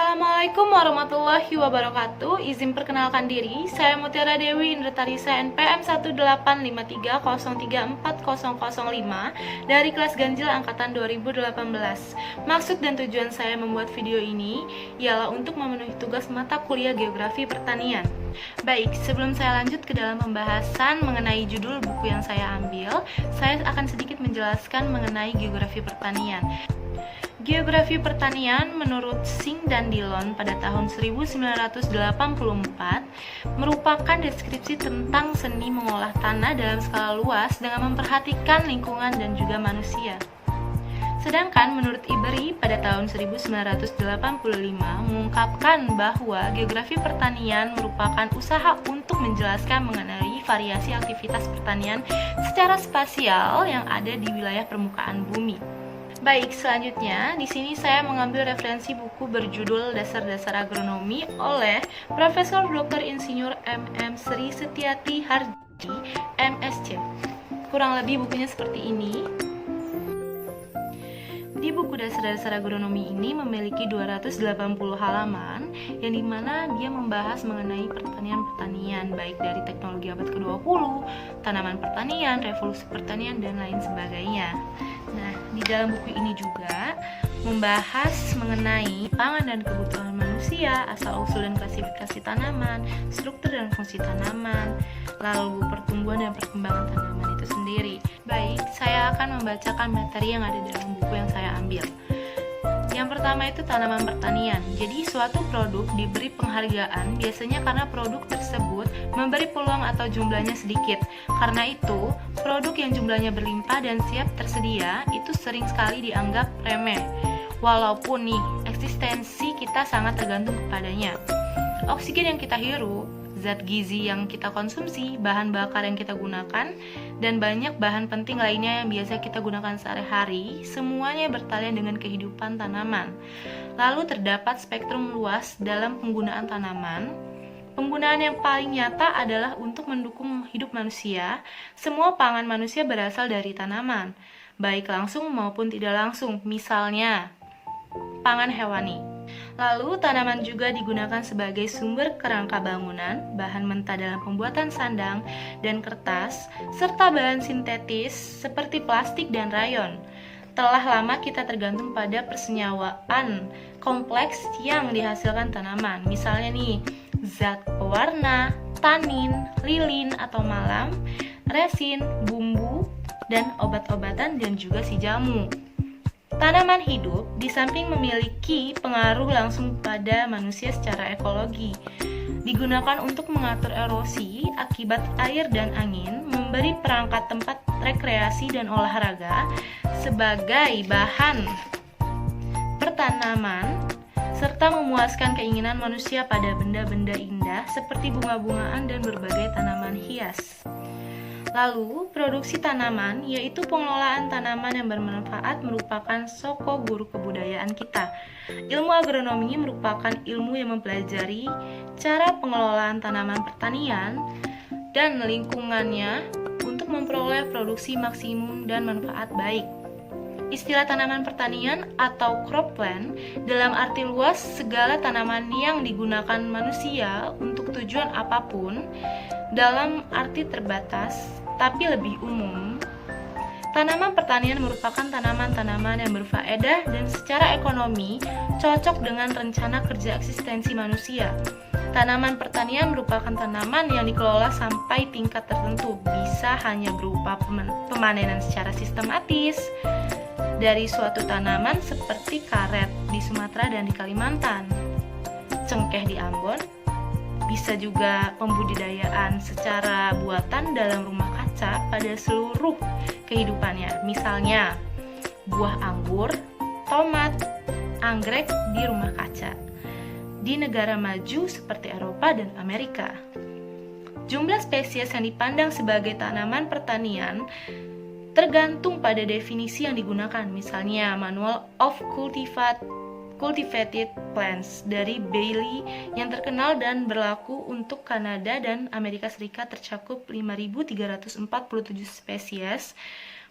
Assalamualaikum warahmatullahi wabarakatuh. Izin perkenalkan diri, saya Mutiara Dewi Indretarisa NPM 18530340005 dari kelas ganjil angkatan 2018. Maksud dan tujuan saya membuat video ini ialah untuk memenuhi tugas mata kuliah Geografi Pertanian. Baik, sebelum saya lanjut ke dalam pembahasan mengenai judul buku yang saya ambil, saya akan sedikit menjelaskan mengenai Geografi Pertanian. Geografi pertanian menurut Singh dan Dillon pada tahun 1984 merupakan deskripsi tentang seni mengolah tanah dalam skala luas dengan memperhatikan lingkungan dan juga manusia. Sedangkan menurut Iberi pada tahun 1985 mengungkapkan bahwa geografi pertanian merupakan usaha untuk menjelaskan mengenai variasi aktivitas pertanian secara spasial yang ada di wilayah permukaan bumi. Baik, selanjutnya di sini saya mengambil referensi buku berjudul Dasar-Dasar Agronomi oleh Profesor Dr. Insinyur MM Sri Setiati Hardi, MSc. Kurang lebih bukunya seperti ini. Di buku Dasar-Dasar Agronomi ini memiliki 280 halaman yang dimana dia membahas mengenai pertanian-pertanian baik dari teknologi abad ke-20, tanaman pertanian, revolusi pertanian, dan lain sebagainya. Nah, di dalam buku ini juga membahas mengenai pangan dan kebutuhan manusia, asal-usul dan klasifikasi tanaman, struktur dan fungsi tanaman, lalu pertumbuhan dan perkembangan tanaman itu sendiri. Baik, saya akan membacakan materi yang ada dalam buku yang saya ambil. Yang pertama itu tanaman pertanian. Jadi suatu produk diberi penghargaan biasanya karena produk tersebut memberi peluang atau jumlahnya sedikit. Karena itu, produk yang jumlahnya berlimpah dan siap tersedia itu sering sekali dianggap remeh. Walaupun nih, eksistensi kita sangat tergantung kepadanya. Oksigen yang kita hirup, zat gizi yang kita konsumsi, bahan bakar yang kita gunakan, dan banyak bahan penting lainnya yang biasa kita gunakan sehari-hari, semuanya bertalian dengan kehidupan tanaman. Lalu terdapat spektrum luas dalam penggunaan tanaman. Penggunaan yang paling nyata adalah untuk mendukung hidup manusia. Semua pangan manusia berasal dari tanaman, baik langsung maupun tidak langsung, misalnya pangan hewani. Lalu, tanaman juga digunakan sebagai sumber kerangka bangunan, bahan mentah dalam pembuatan sandang dan kertas, serta bahan sintetis seperti plastik dan rayon. Telah lama kita tergantung pada persenyawaan kompleks yang dihasilkan tanaman. Misalnya nih, zat pewarna, tanin, lilin atau malam, resin, bumbu, dan obat-obatan dan juga si jamu. Tanaman hidup di samping memiliki pengaruh langsung pada manusia secara ekologi. Digunakan untuk mengatur erosi akibat air dan angin, memberi perangkat tempat rekreasi dan olahraga sebagai bahan pertanaman, serta memuaskan keinginan manusia pada benda-benda indah seperti bunga-bungaan dan berbagai tanaman hias. Lalu, produksi tanaman, yaitu pengelolaan tanaman yang bermanfaat merupakan soko guru kebudayaan kita. Ilmu agronomi merupakan ilmu yang mempelajari cara pengelolaan tanaman pertanian dan lingkungannya untuk memperoleh produksi maksimum dan manfaat baik. Istilah tanaman pertanian atau cropland dalam arti luas segala tanaman yang digunakan manusia untuk tujuan apapun. Dalam arti terbatas, tapi lebih umum, tanaman pertanian merupakan tanaman-tanaman yang berfaedah dan secara ekonomi cocok dengan rencana kerja eksistensi manusia. Tanaman pertanian merupakan tanaman yang dikelola sampai tingkat tertentu, bisa hanya berupa pemanenan secara sistematis dari suatu tanaman seperti karet di Sumatera dan di Kalimantan, cengkeh di Ambon. Bisa juga pembudidayaan secara buatan dalam rumah kaca pada seluruh kehidupannya. Misalnya, buah anggur, tomat, anggrek di rumah kaca. Di negara maju seperti Eropa dan Amerika. Jumlah spesies yang dipandang sebagai tanaman pertanian tergantung pada definisi yang digunakan. Misalnya, Manual of Cultivated Plants dari Bailey yang terkenal dan berlaku untuk Kanada dan Amerika Serikat tercakup 5.347 spesies.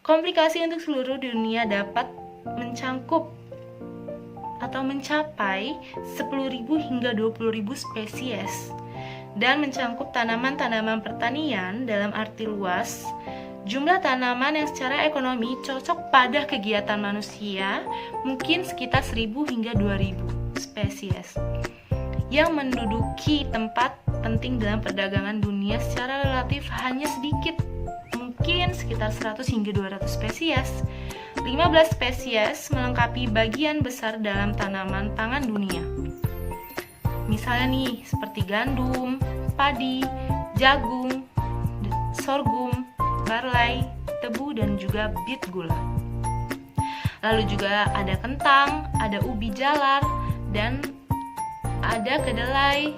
Komplikasi untuk seluruh dunia dapat mencangkup atau mencapai 10.000 hingga 20.000 spesies dan mencangkup tanaman-tanaman pertanian dalam arti luas. Jumlah tanaman yang secara ekonomi cocok pada kegiatan manusia mungkin sekitar 1.000 hingga 2.000 spesies yang menduduki tempat penting dalam perdagangan dunia secara relatif hanya sedikit, mungkin sekitar 100 hingga 200 spesies. 15 spesies melengkapi bagian besar dalam tanaman pangan dunia. Misalnya nih, seperti gandum, padi, jagung, sorghum, barley, tebu, dan juga bit gula. Lalu juga ada kentang, ada ubi jalar, dan ada kedelai,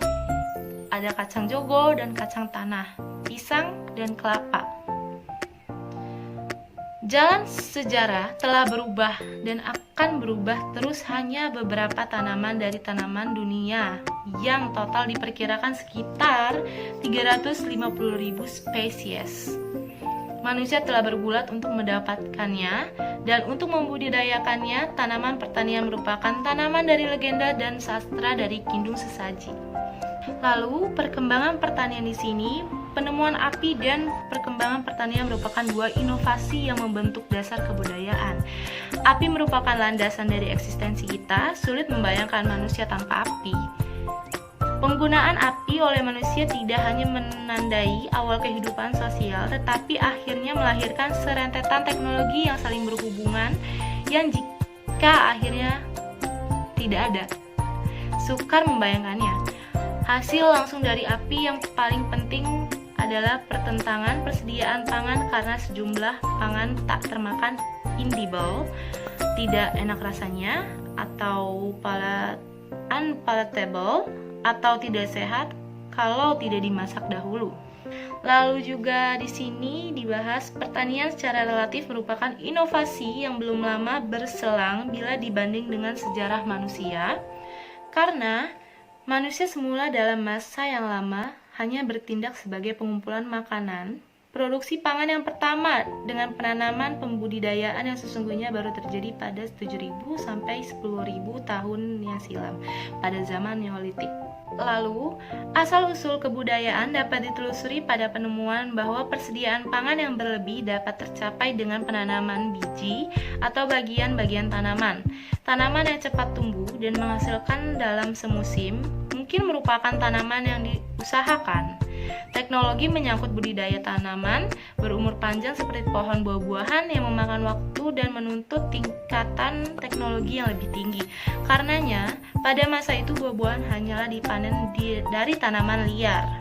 ada kacang jogo dan kacang tanah, pisang, dan kelapa. Jalan sejarah telah berubah dan akan berubah terus. Hanya beberapa tanaman dari tanaman dunia yang total diperkirakan sekitar 350.000 spesies. Manusia telah bergulat untuk mendapatkannya, dan untuk membudidayakannya. Tanaman pertanian merupakan tanaman dari legenda dan sastra dari Kidung Sesaji. Lalu, perkembangan pertanian di sini, penemuan api dan perkembangan pertanian merupakan dua inovasi yang membentuk dasar kebudayaan. Api merupakan landasan dari eksistensi kita. Sulit membayangkan manusia tanpa api. Penggunaan api oleh manusia tidak hanya menandai awal kehidupan sosial, tetapi akhirnya melahirkan serentetan teknologi yang saling berhubungan yang jika akhirnya tidak ada, sukar membayangkannya. Hasil langsung dari api yang paling penting adalah pertentangan persediaan pangan karena sejumlah pangan tak termakan, inedible, tidak enak rasanya, atau unpalatable, atau tidak sehat kalau tidak dimasak dahulu. Lalu juga di sini dibahas pertanian secara relatif merupakan inovasi yang belum lama berselang bila dibanding dengan sejarah manusia, karena manusia semula dalam masa yang lama hanya bertindak sebagai pengumpulan makanan. Produksi pangan yang pertama dengan penanaman pembudidayaan yang sesungguhnya baru terjadi pada 7.000 sampai 10.000 tahun yang silam pada zaman Neolitik. Lalu, asal-usul kebudayaan dapat ditelusuri pada penemuan bahwa persediaan pangan yang berlebih dapat tercapai dengan penanaman biji atau bagian-bagian tanaman. Tanaman yang cepat tumbuh dan menghasilkan dalam semusim mungkin merupakan tanaman yang diusahakan. Teknologi menyangkut budidaya tanaman berumur panjang seperti pohon buah-buahan yang memakan waktu dan menuntut tingkatan teknologi yang lebih tinggi. Karenanya, pada masa itu buah-buahan hanyalah dipanen dari tanaman liar.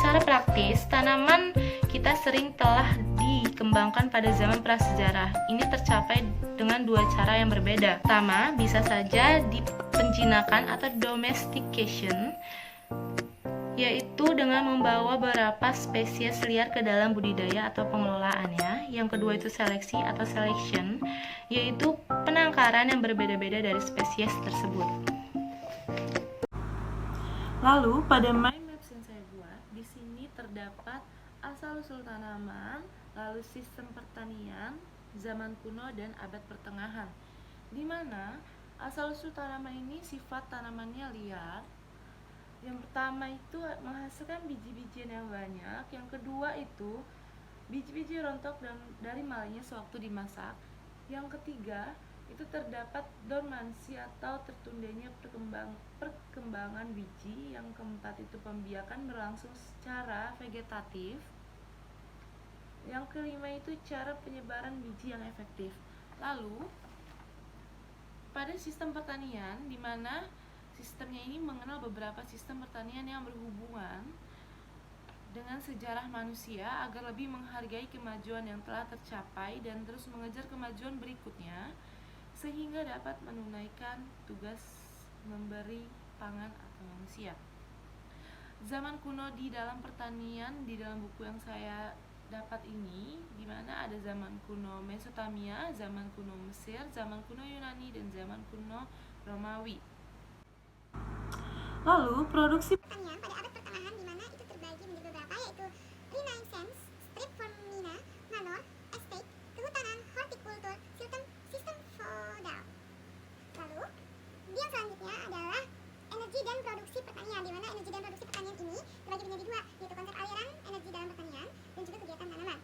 Secara praktis, tanaman kita sering telah dikembangkan pada zaman prasejarah. Ini tercapai dengan dua cara yang berbeda. Pertama, bisa saja dipenjinakan atau domestication, yaitu dengan membawa beberapa spesies liar ke dalam budidaya atau pengelolaannya. Yang kedua itu seleksi atau selection, yaitu penangkaran yang berbeda-beda dari spesies tersebut. Lalu pada mind maps yang saya buat, di sini terdapat asal-usul tanaman, lalu sistem pertanian, zaman kuno dan abad pertengahan. Di mana asal-usul tanaman ini sifat tanamannya liar. Yang pertama itu menghasilkan biji-bijian yang banyak. Yang kedua itu biji-biji rontok dan dari malainya sewaktu dimasak. Yang ketiga itu terdapat dormansi atau tertundanya perkembangan biji. Yang keempat itu pembiakan berlangsung secara vegetatif. Yang kelima itu cara penyebaran biji yang efektif. Lalu pada sistem pertanian, di mana sistemnya ini mengenal beberapa sistem pertanian yang berhubungan dengan sejarah manusia agar lebih menghargai kemajuan yang telah tercapai dan terus mengejar kemajuan berikutnya sehingga dapat menunaikan tugas memberi pangan atau manusia. Zaman kuno di dalam pertanian, di dalam buku yang saya dapat ini, di mana ada zaman kuno Mesopotamia, zaman kuno Mesir, zaman kuno Yunani, dan zaman kuno Romawi. Lalu produksi pertanian pada abad pertengahan di mana itu terbagi menjadi beberapa, yaitu Renaissance, Strip Formina, Manor, Estate, kehutanan, hortikultur, sistem feodal. Lalu selanjutnya adalah energi dan produksi pertanian, di mana energi dan produksi pertanian ini terbagi menjadi dua, yaitu konsep aliran energi dalam pertanian dan juga kegiatan tanaman.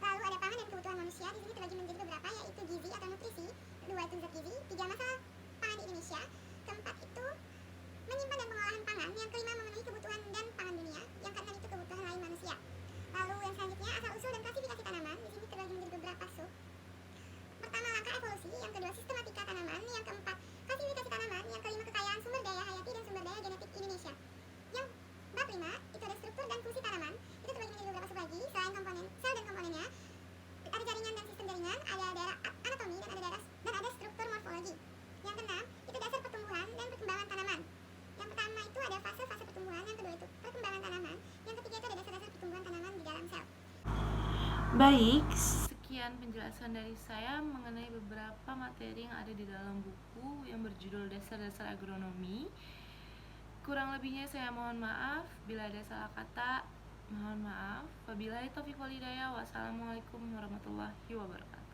Lalu ada pangan dan kebutuhan manusia, di sini terbagi menjadi beberapa, yaitu gizi atau nutrisi, kedua itu zat gizi, tiga masalah pangan di Indonesia, keempat itu menyimpan dan pengolahan pangan, yang kelima memenuhi kebutuhan dan pangan dunia, yang keenam itu kebutuhan lain manusia. Lalu yang selanjutnya asal usul dan klasifikasi tanaman, di sini terbagi menjadi beberapa sub. Pertama langkah evolusi, yang kedua sistematika tanaman, yang keempat klasifikasi tanaman, yang kelima kekayaan sumber daya hayati dan sumber daya genetik Indonesia. Yang bab 5 itu ada struktur dan fungsi tanaman, itu terbagi menjadi beberapa sub lagi, selain komponen sel dan komponennya, ada jaringan dan sistem jaringan, ada daerah anatomi dan ada struktur morfologi. Yang keenam itu dasar pertumbuhan dan perkembangan tanaman. Yang pertama itu ada fase-fase pertumbuhan, yang kedua itu perkembangan tanaman, yang ketiga itu ada dasar-dasar pertumbuhan tanaman di dalam sel. Baik, sekian penjelasan dari saya mengenai beberapa materi yang ada di dalam buku yang berjudul Dasar-Dasar Agronomi. Kurang lebihnya saya mohon maaf, bila ada salah kata, mohon maaf. Wabillahi taufiq wal hidayah. Wassalamualaikum warahmatullahi wabarakatuh.